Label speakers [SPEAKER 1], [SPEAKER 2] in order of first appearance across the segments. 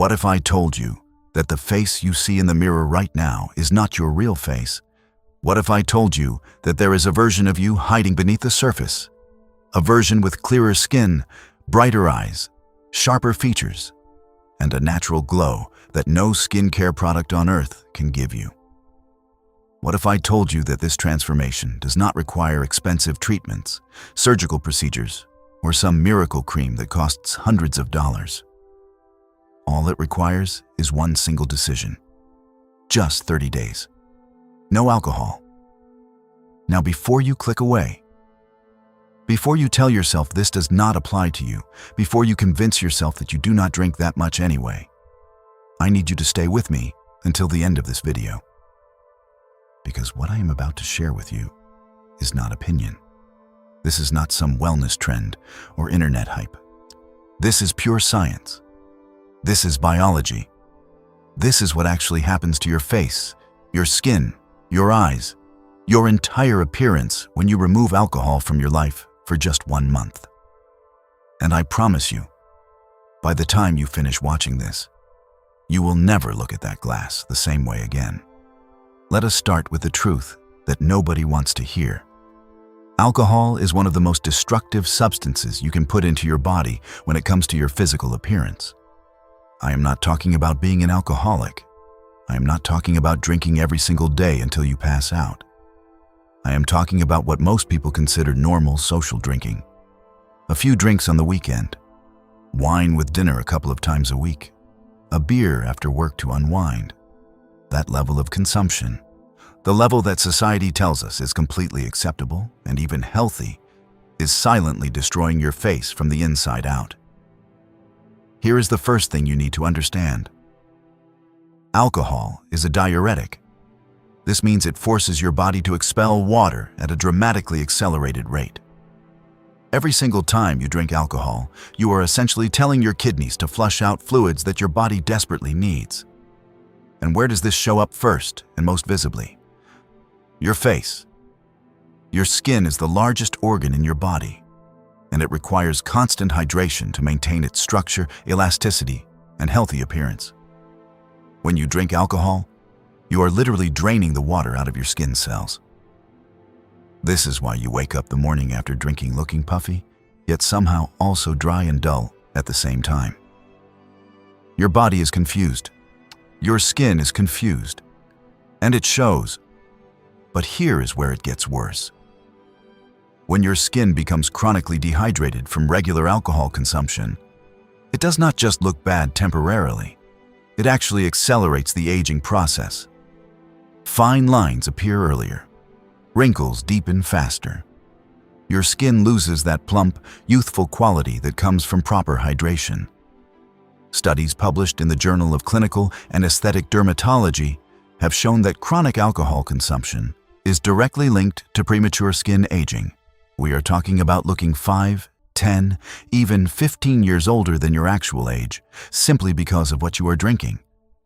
[SPEAKER 1] What if I told you that the face you see in the mirror right now is not your real face? What if I told you that there is a version of you hiding beneath the surface? A version with clearer skin, brighter eyes, sharper features, and a natural glow that no skincare product on earth can give you. What if I told you that this transformation does not require expensive treatments, surgical procedures, or some miracle cream that costs hundreds of dollars? All it requires is one single decision. Just 30 days. No alcohol. Now, before you click away, before you tell yourself this does not apply to you, before you convince yourself that you do not drink that much anyway, I need you to stay with me until the end of this video. Because what I am about to share with you is not opinion. This is not some wellness trend or internet hype. This is pure science. This is biology. This is what actually happens to your face, your skin, your eyes, your entire appearance when you remove alcohol from your life for just 1 month. And I promise you, by the time you finish watching this, you will never look at that glass the same way again. Let us start with the truth that nobody wants to hear. Alcohol is one of the most destructive substances you can put into your body when it comes to your physical appearance. I am not talking about being an alcoholic. I am not talking about drinking every single day until you pass out. I am talking about what most people consider normal social drinking. A few drinks on the weekend, wine with dinner a couple of times a week, a beer after work to unwind. That level of consumption, the level that society tells us is completely acceptable and even healthy, is silently destroying your face from the inside out. Here is the first thing you need to understand. Alcohol is a diuretic. This means it forces your body to expel water at a dramatically accelerated rate. Every single time you drink alcohol, you are essentially telling your kidneys to flush out fluids that your body desperately needs. And where does this show up first and most visibly? Your face. Your skin is the largest organ in your body, and it requires constant hydration to maintain its structure, elasticity, and healthy appearance. When you drink alcohol, you are literally draining the water out of your skin cells. This is why you wake up the morning after drinking looking puffy, yet somehow also dry and dull at the same time. Your body is confused. Your skin is confused, and it shows. But here is where it gets worse. When your skin becomes chronically dehydrated from regular alcohol consumption, it does not just look bad temporarily. It actually accelerates the aging process. Fine lines appear earlier. Wrinkles deepen faster. Your skin loses that plump, youthful quality that comes from proper hydration. Studies published in the Journal of Clinical and Aesthetic Dermatology have shown that chronic alcohol consumption is directly linked to premature skin aging. We are talking about looking 5, 10, even 15 years older than your actual age, simply because of what you are drinking.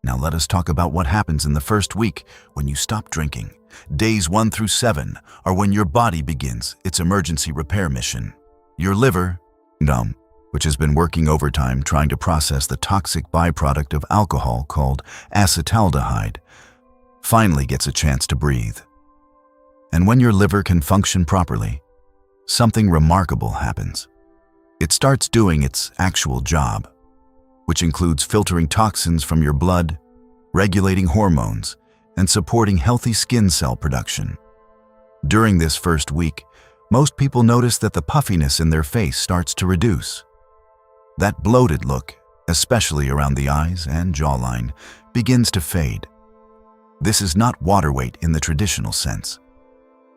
[SPEAKER 1] Now let us talk about what happens in the first week when you stop drinking. Days 1 through 7 are when your body begins its emergency repair mission. Your liver, which has been working overtime trying to process the toxic byproduct of alcohol called acetaldehyde, finally gets a chance to breathe. And when your liver can function properly, something remarkable happens. It starts doing its actual job, which includes filtering toxins from your blood, regulating hormones, and supporting healthy skin cell production. During this first week, most people notice that the puffiness in their face starts to reduce. That bloated look, especially around the eyes and jawline, begins to fade. This is not water weight in the traditional sense.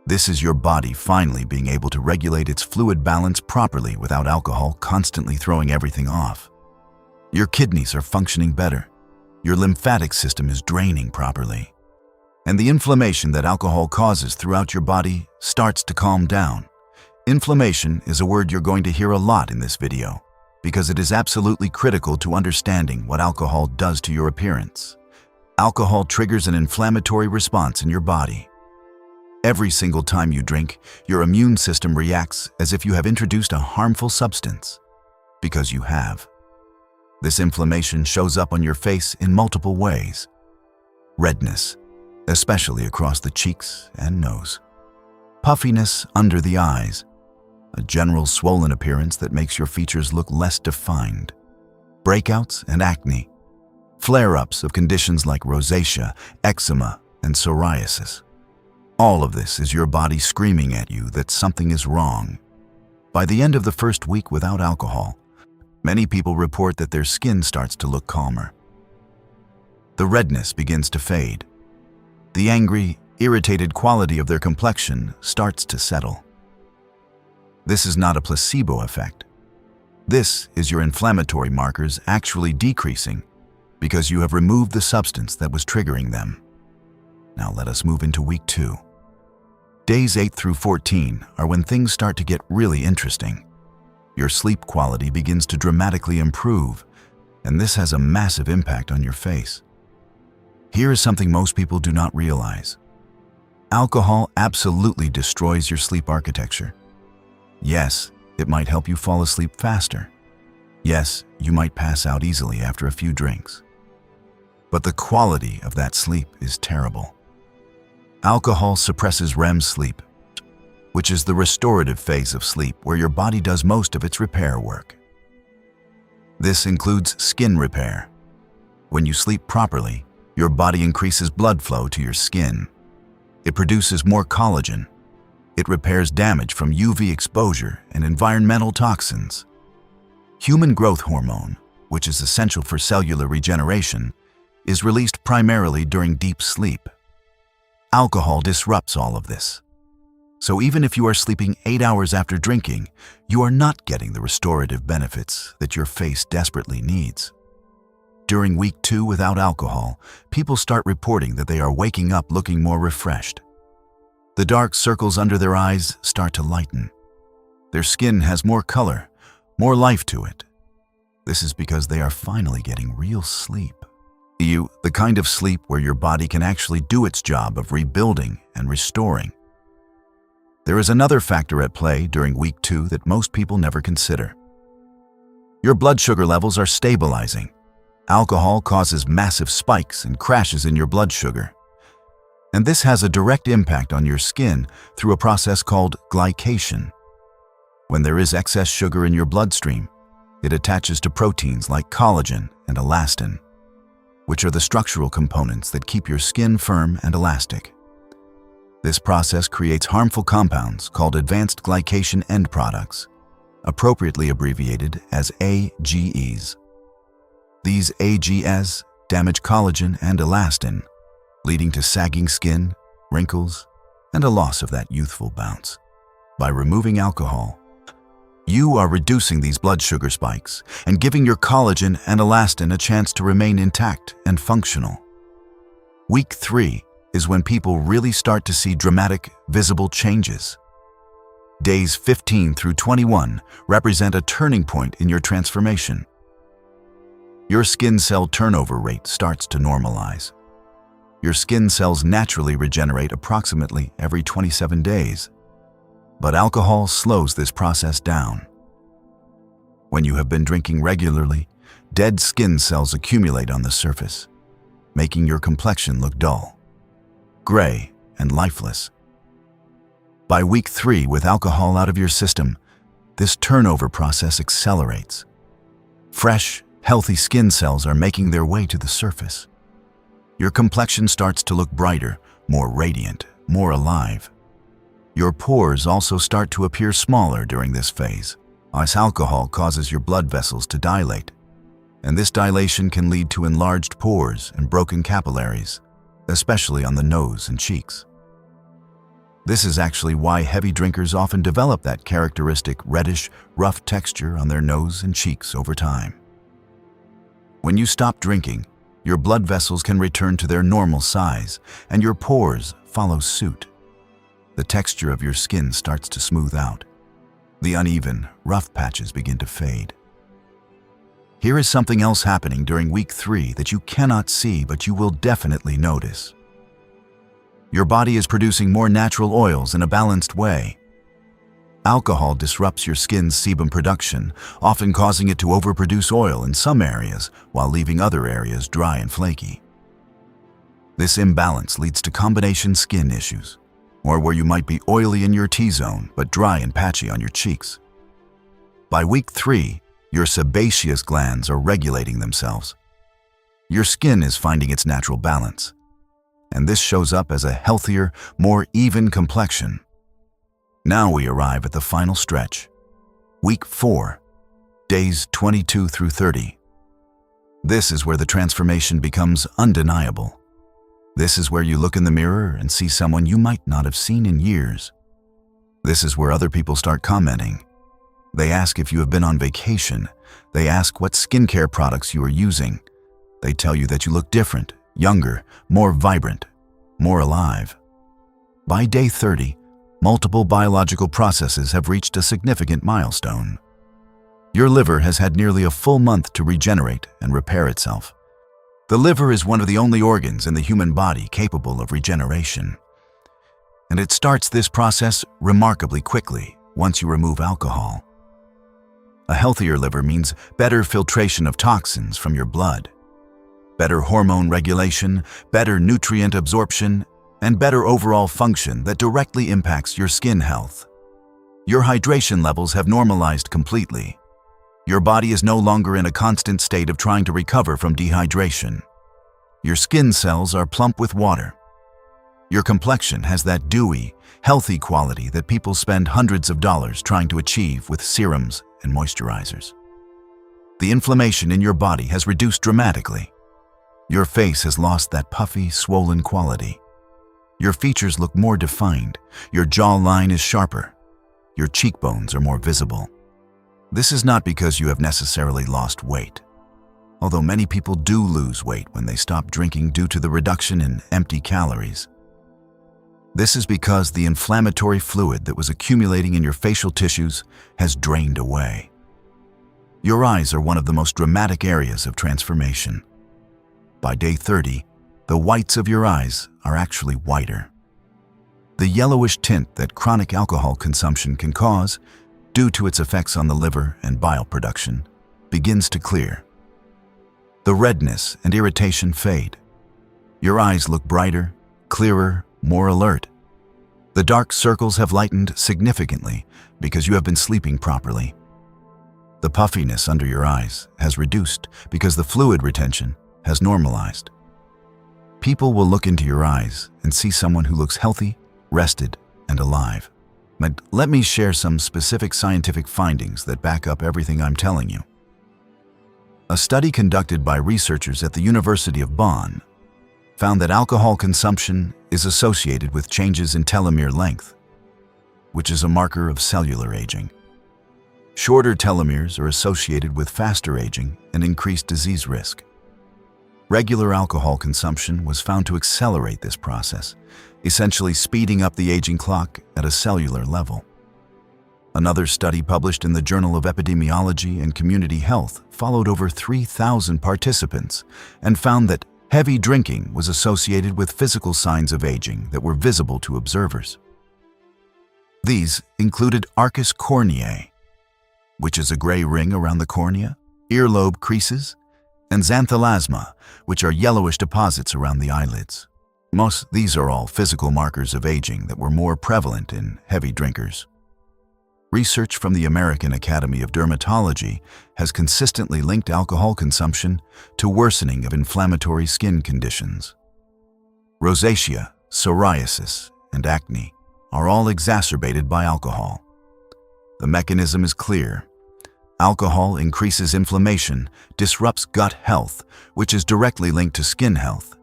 [SPEAKER 1] This is your body finally being able to regulate its fluid balance properly without alcohol constantly throwing everything off. Your kidneys are functioning better. Your lymphatic system is draining properly. And the inflammation that alcohol causes throughout your body starts to calm down. Inflammation is a word you're going to hear a lot in this video, because it is absolutely critical to understanding what alcohol does to your appearance. Alcohol triggers an inflammatory response in your body. Every single time you drink, your immune system reacts as if you have introduced a harmful substance. Because you have. This inflammation shows up on your face in multiple ways. Redness, especially across the cheeks and nose. Puffiness under the eyes, a general swollen appearance that makes your features look less defined. Breakouts and acne, flare-ups of conditions like rosacea, eczema, and psoriasis. All of this is your body screaming at you that something is wrong. By the end of the first week without alcohol, many people report that their skin starts to look calmer. The redness begins to fade. The angry, irritated quality of their complexion starts to settle. This is not a placebo effect. This is your inflammatory markers actually decreasing because you have removed the substance that was triggering them. Now let us move into week 2. Days 8 through 14 are when things start to get really interesting. Your sleep quality begins to dramatically improve, and this has a massive impact on your face. Here is something most people do not realize. Alcohol absolutely destroys your sleep architecture. Yes, it might help you fall asleep faster. Yes, you might pass out easily after a few drinks. But the quality of that sleep is terrible. Alcohol suppresses REM sleep, which is the restorative phase of sleep where your body does most of its repair work. This includes skin repair. When you sleep properly, your body increases blood flow to your skin. It produces more collagen. It repairs damage from UV exposure and environmental toxins. Human growth hormone, which is essential for cellular regeneration, is released primarily during deep sleep. Alcohol disrupts all of this. So even if you are sleeping 8 hours after drinking, you are not getting the restorative benefits that your face desperately needs. During week 2 without alcohol, people start reporting that they are waking up looking more refreshed. The dark circles under their eyes start to lighten. Their skin has more color, more life to it. This is because they are finally getting real sleep. The kind of sleep where your body can actually do its job of rebuilding and restoring. There is another factor at play during week 2 that most people never consider. Your blood sugar levels are stabilizing. Alcohol causes massive spikes and crashes in your blood sugar. And this has a direct impact on your skin through a process called glycation. When there is excess sugar in your bloodstream, it attaches to proteins like collagen and elastin, which are the structural components that keep your skin firm and elastic. This process creates harmful compounds called advanced glycation end products, appropriately abbreviated as AGEs. These AGEs damage collagen and elastin, leading to sagging skin, wrinkles, and a loss of that youthful bounce. By removing alcohol, you are reducing these blood sugar spikes and giving your collagen and elastin a chance to remain intact and functional. Week 3 is when people really start to see dramatic, visible changes. Days 15 through 21 represent a turning point in your transformation. Your skin cell turnover rate starts to normalize. Your skin cells naturally regenerate approximately every 27 days, but alcohol slows this process down. When you have been drinking regularly, dead skin cells accumulate on the surface, making your complexion look dull, gray, and lifeless. By week 3, with alcohol out of your system, this turnover process accelerates. Fresh, healthy skin cells are making their way to the surface. Your complexion starts to look brighter, more radiant, more alive. Your pores also start to appear smaller during this phase, as alcohol causes your blood vessels to dilate, and this dilation can lead to enlarged pores and broken capillaries, especially on the nose and cheeks. This is actually why heavy drinkers often develop that characteristic reddish, rough texture on their nose and cheeks over time. When you stop drinking, your blood vessels can return to their normal size, and your pores follow suit. The texture of your skin starts to smooth out. The uneven, rough patches begin to fade. Here is something else happening during week 3 that you cannot see, but you will definitely notice. Your body is producing more natural oils in a balanced way. Alcohol disrupts your skin's sebum production, often causing it to overproduce oil in some areas while leaving other areas dry and flaky. This imbalance leads to combination skin issues, or where you might be oily in your T-zone but dry and patchy on your cheeks. By week 3, your sebaceous glands are regulating themselves. Your skin is finding its natural balance, and this shows up as a healthier, more even complexion. Now we arrive at the final stretch. Week 4, days 22 through 30. This is where the transformation becomes undeniable. This is where you look in the mirror and see someone you might not have seen in years. This is where other people start commenting. They ask if you have been on vacation. They ask what skincare products you are using. They tell you that you look different, younger, more vibrant, more alive. By day 30, multiple biological processes have reached a significant milestone. Your liver has had nearly a full month to regenerate and repair itself. The liver is one of the only organs in the human body capable of regeneration. And it starts this process remarkably quickly once you remove alcohol. A healthier liver means better filtration of toxins from your blood, better hormone regulation, better nutrient absorption, and better overall function that directly impacts your skin health. Your hydration levels have normalized completely. Your body is no longer in a constant state of trying to recover from dehydration. Your skin cells are plump with water. Your complexion has that dewy, healthy quality that people spend hundreds of dollars trying to achieve with serums and moisturizers. The inflammation in your body has reduced dramatically. Your face has lost that puffy, swollen quality. Your features look more defined. Your jawline is sharper. Your cheekbones are more visible. This is not because you have necessarily lost weight, although many people do lose weight when they stop drinking due to the reduction in empty calories. This is because the inflammatory fluid that was accumulating in your facial tissues has drained away. Your eyes are one of the most dramatic areas of transformation. By day 30, the whites of your eyes are actually whiter. The yellowish tint that chronic alcohol consumption can cause, due to its effects on the liver and bile production, begins to clear. The redness and irritation fade. Your eyes look brighter, clearer, more alert. The dark circles have lightened significantly because you have been sleeping properly. The puffiness under your eyes has reduced because the fluid retention has normalized. People will look into your eyes and see someone who looks healthy, rested, and alive. But let me share some specific scientific findings that back up everything I'm telling you. A study conducted by researchers at the University of Bonn found that alcohol consumption is associated with changes in telomere length, which is a marker of cellular aging. Shorter telomeres are associated with faster aging and increased disease risk. Regular alcohol consumption was found to accelerate this process, essentially speeding up the aging clock at a cellular level. Another study published in the Journal of Epidemiology and Community Health followed over 3,000 participants and found that heavy drinking was associated with physical signs of aging that were visible to observers. These included arcus corneae, which is a gray ring around the cornea, earlobe creases, and xanthelasma, which are yellowish deposits around the eyelids. These are all physical markers of aging that were more prevalent in heavy drinkers. Research from the American Academy of Dermatology has consistently linked alcohol consumption to worsening of inflammatory skin conditions. Rosacea, psoriasis, and acne are all exacerbated by alcohol. The mechanism is clear. Alcohol increases inflammation, disrupts gut health, which is directly linked to skin health,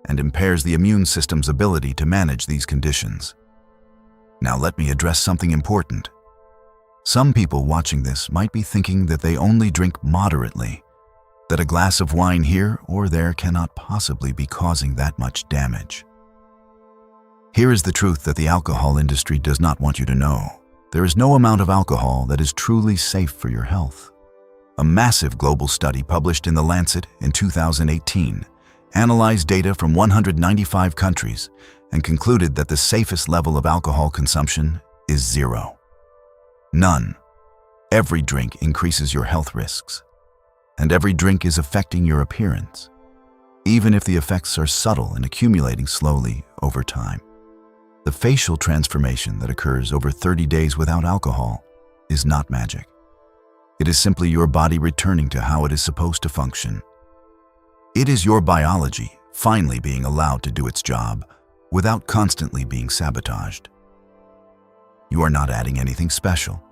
[SPEAKER 1] and impairs the immune system's ability to manage these conditions. Now let me address something important. Some people watching this might be thinking that they only drink moderately, that a glass of wine here or there cannot possibly be causing that much damage. Here is the truth that the alcohol industry does not want you to know. There is no amount of alcohol that is truly safe for your health. A massive global study published in The Lancet in 2018 analyzed data from 195 countries and concluded that the safest level of alcohol consumption is 0. None. Every drink increases your health risks, and every drink is affecting your appearance, even if the effects are subtle and accumulating slowly over time. The facial transformation that occurs over 30 days without alcohol is not magic. It is simply your body returning to how it is supposed to function. It is your biology finally being allowed to do its job without constantly being sabotaged. You are not adding anything special.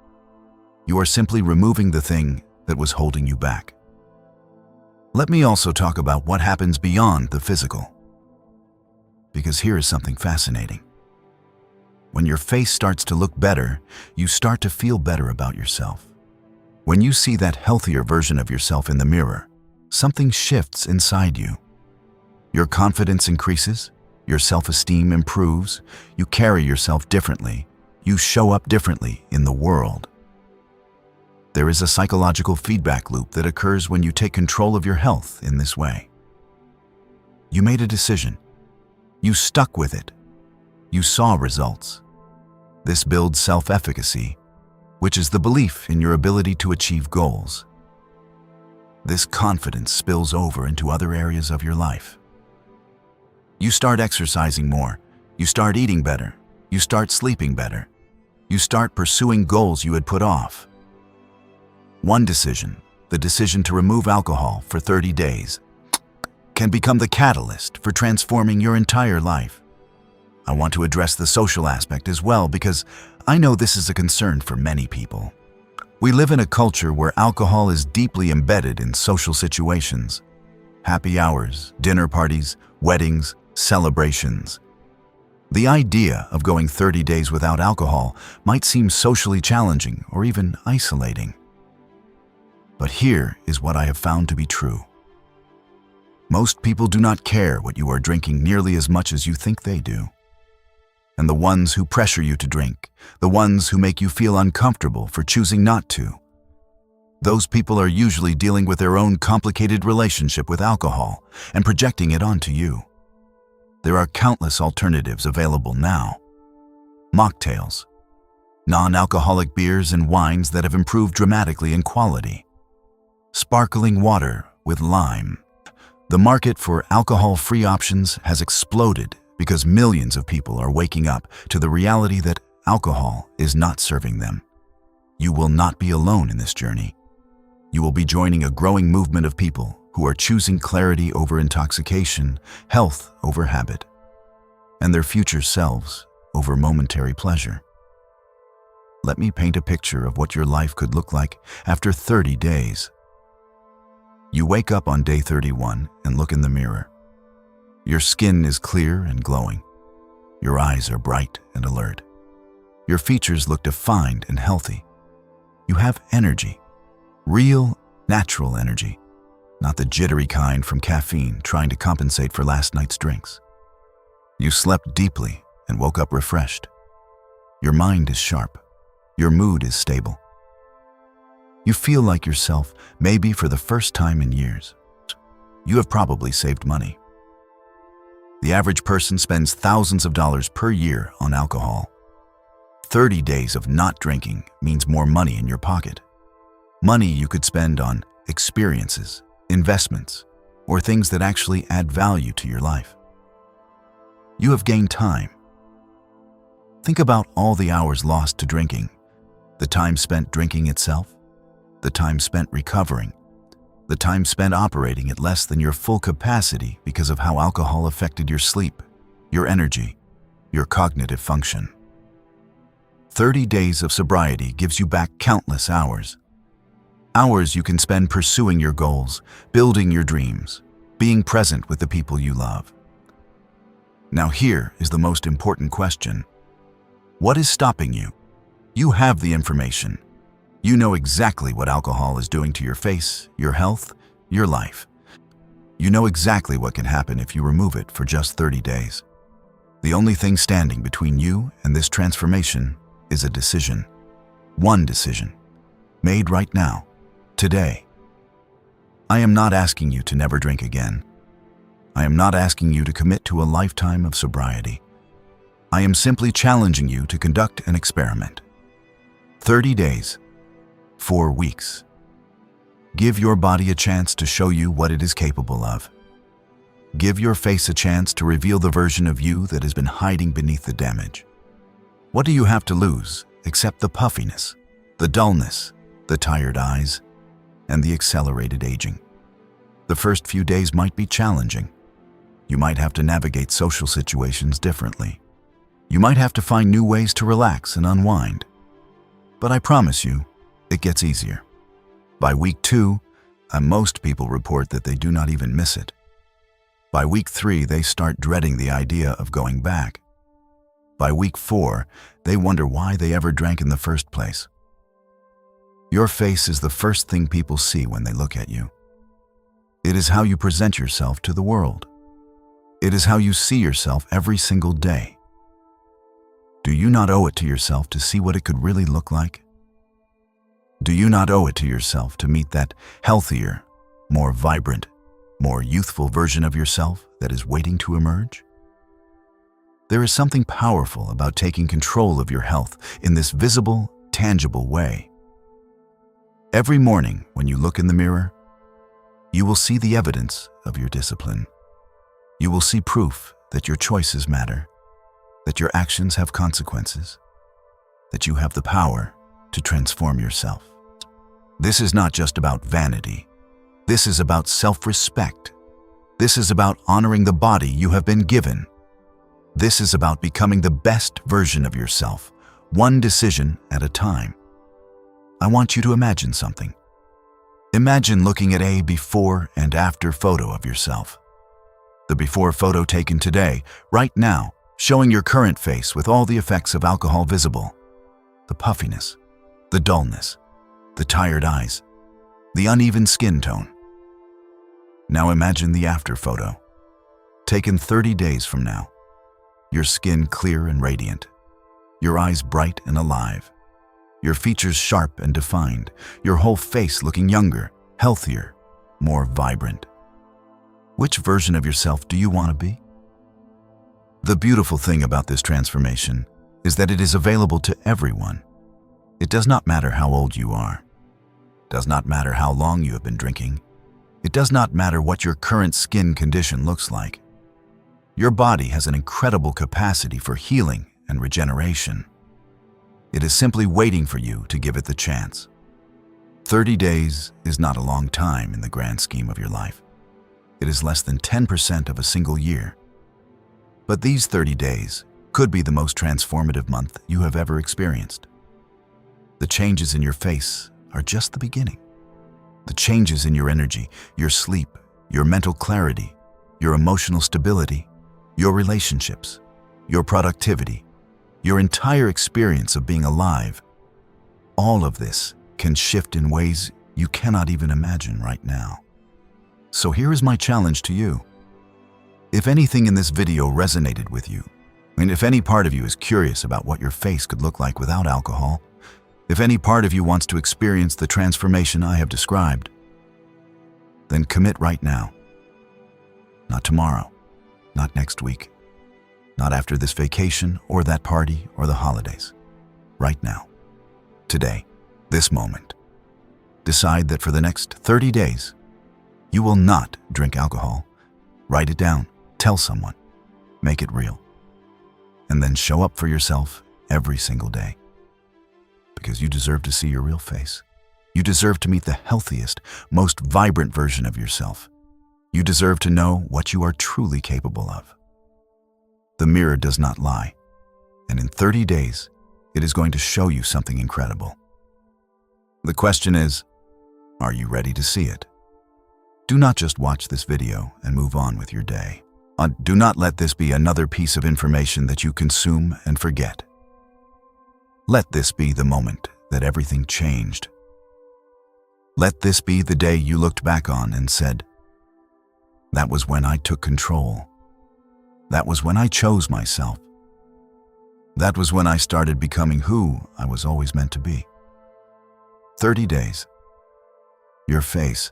[SPEAKER 1] You are simply removing the thing that was holding you back. Let me also talk about what happens beyond the physical, because here is something fascinating. When your face starts to look better, you start to feel better about yourself. When you see that healthier version of yourself in the mirror, something shifts inside you. Your confidence increases, your self-esteem improves, you carry yourself differently, you show up differently in the world. There is a psychological feedback loop that occurs when you take control of your health in this way. You made a decision. You stuck with it. You saw results. This builds self-efficacy, which is the belief in your ability to achieve goals. This confidence spills over into other areas of your life. You start exercising more. You start eating better. You start sleeping better. You start pursuing goals you had put off. One decision, the decision to remove alcohol for 30 days, can become the catalyst for transforming your entire life. I want to address the social aspect as well because I know this is a concern for many people. We live in a culture where alcohol is deeply embedded in social situations. Happy hours, dinner parties, weddings, celebrations. The idea of going 30 days without alcohol might seem socially challenging or even isolating. But here is what I have found to be true. Most people do not care what you are drinking nearly as much as you think they do. And the ones who pressure you to drink, the ones who make you feel uncomfortable for choosing not to, those people are usually dealing with their own complicated relationship with alcohol and projecting it onto you. There are countless alternatives available now. Mocktails, non-alcoholic beers and wines that have improved dramatically in quality. Sparkling water with lime. The market for alcohol-free options has exploded because millions of people are waking up to the reality that alcohol is not serving them. You will not be alone in this journey. You will be joining a growing movement of people who are choosing clarity over intoxication, health over habit, and their future selves over momentary pleasure. Let me paint a picture of what your life could look like after 30 days. You wake up on day 31 and look in the mirror. Your skin is clear and glowing. Your eyes are bright and alert. Your features look defined and healthy. You have energy, real, natural energy, not the jittery kind from caffeine trying to compensate for last night's drinks. You slept deeply and woke up refreshed. Your mind is sharp. Your mood is stable. You feel like yourself, maybe for the first time in years. You have probably saved money. The average person spends thousands of dollars per year on alcohol. 30 days of not drinking means more money in your pocket. Money you could spend on experiences, investments, or things that actually add value to your life. You have gained time. Think about all the hours lost to drinking, the time spent drinking itself, the time spent recovering, the time spent operating at less than your full capacity because of how alcohol affected your sleep, your energy, your cognitive function. 30 days of sobriety gives you back countless hours. Hours you can spend pursuing your goals, building your dreams, being present with the people you love. Now here is the most important question. What is stopping you? You have the information. You know exactly what alcohol is doing to your face, your health, your life. You know exactly what can happen if you remove it for just 30 days. The only thing standing between you and this transformation is a decision. One decision, made right now, today. I am not asking you to never drink again. I am not asking you to commit to a lifetime of sobriety. I am simply challenging you to conduct an experiment. 30 days, 4 weeks. Give your body a chance to show you what it is capable of. Give your face a chance to reveal the version of you that has been hiding beneath the damage. What do you have to lose except the puffiness, the dullness, the tired eyes, and the accelerated aging? The first few days might be challenging. You might have to navigate social situations differently. You might have to find new ways to relax and unwind. But I promise you, it gets easier. By week 2, most people report that they do not even miss it. By week 3, they start dreading the idea of going back. By week 4, they wonder why they ever drank in the first place. Your face is the first thing people see when they look at you. It is how you present yourself to the world. It is how you see yourself every single day. Do you not owe it to yourself to see what it could really look like? Do you not owe it to yourself to meet that healthier, more vibrant, more youthful version of yourself that is waiting to emerge? There is something powerful about taking control of your health in this visible, tangible way. Every morning when you look in the mirror, you will see the evidence of your discipline. You will see proof that your choices matter, that your actions have consequences, that you have the power to transform yourself. This is not just about vanity. This is about self-respect. This is about honoring the body you have been given. This is about becoming the best version of yourself, one decision at a time. I want you to imagine something. Imagine looking at a before and after photo of yourself. The before photo taken today, right now, showing your current face with all the effects of alcohol visible. The puffiness, the dullness, the tired eyes, the uneven skin tone. Now imagine the after photo, taken 30 days from now. Your skin clear and radiant, your eyes bright and alive, your features sharp and defined, your whole face looking younger, healthier, more vibrant. Which version of yourself do you want to be? The beautiful thing about this transformation is that it is available to everyone. It does not matter how old you are. It does not matter how long you have been drinking. It does not matter what your current skin condition looks like. Your body has an incredible capacity for healing and regeneration. It is simply waiting for you to give it the chance. 30 days is not a long time in the grand scheme of your life. It is less than 10% of a single year. But these 30 days could be the most transformative month you have ever experienced. The changes in your face are just the beginning. The changes in your energy, your sleep, your mental clarity, your emotional stability, your relationships, your productivity, your entire experience of being alive, all of this can shift in ways you cannot even imagine right now. So here is my challenge to you. If anything in this video resonated with you, and if any part of you is curious about what your face could look like without alcohol, if any part of you wants to experience the transformation I have described, then commit right now. Not tomorrow, not next week, not after this vacation or that party or the holidays. Right now, today, this moment. Decide that for the next 30 days, you will not drink alcohol. Write it down, tell someone, make it real. And then show up for yourself every single day. Because you deserve to see your real face. You deserve to meet the healthiest, most vibrant version of yourself. You deserve to know what you are truly capable of. The mirror does not lie, and in 30 days, it is going to show you something incredible. The question is, are you ready to see it? Do not just watch this video and move on with your day. Do not let this be another piece of information that you consume and forget. Let this be the moment that everything changed. Let this be the day you looked back on and said, "That was when I took control. That was when I chose myself. That was when I started becoming who I was always meant to be." 30 days. Your face.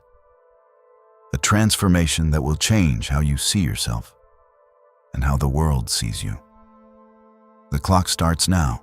[SPEAKER 1] A transformation that will change how you see yourself and how the world sees you. The clock starts now.